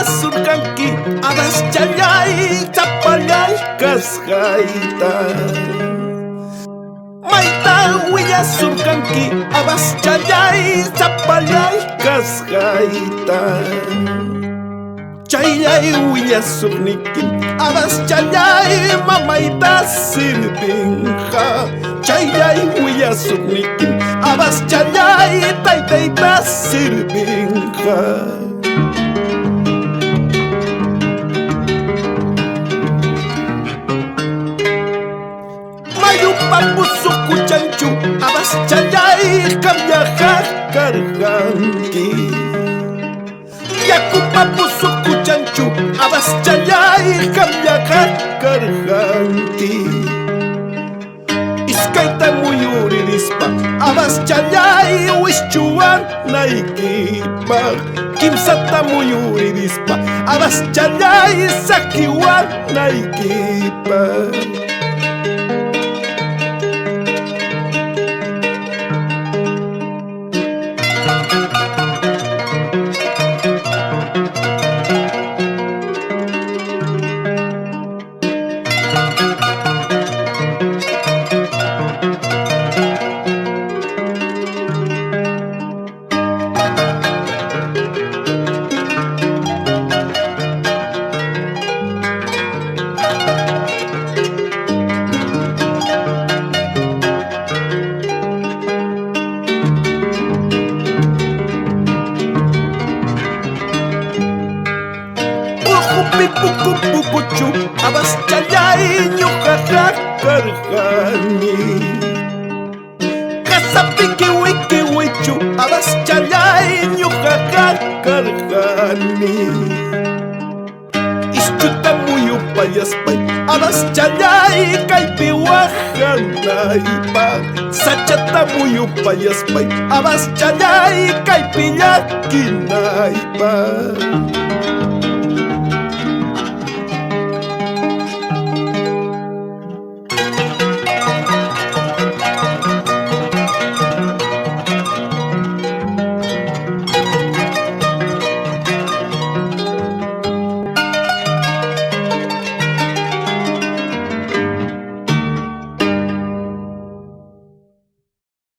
surkanki adas challay chapallay kasqayta mayta surkanki adas challay chapallay kasqayta chaylay surnikin adas challay mamayta sirvinqa chaylay surnikin adas challay taytayta sirvinqa Papusukuchanchu adas challay kamyajaq karqanki Yaku papusukuchanchu adas challay kamyajaq karqanki Iskayta muyuririspa adas challay wischuwanaykipaq Kimsata muyuririspa adas challay sakiwanaykipaq Pukupukuchu adas challay ñuqaqaq karqani Qasapiki wikiwichu adas challay ñuqaqaq karqani Ischhuta muyupallaspay adas challay kaypi waqanaypaq Sachata muyupallaspay adas challay kaypi llakinaypaq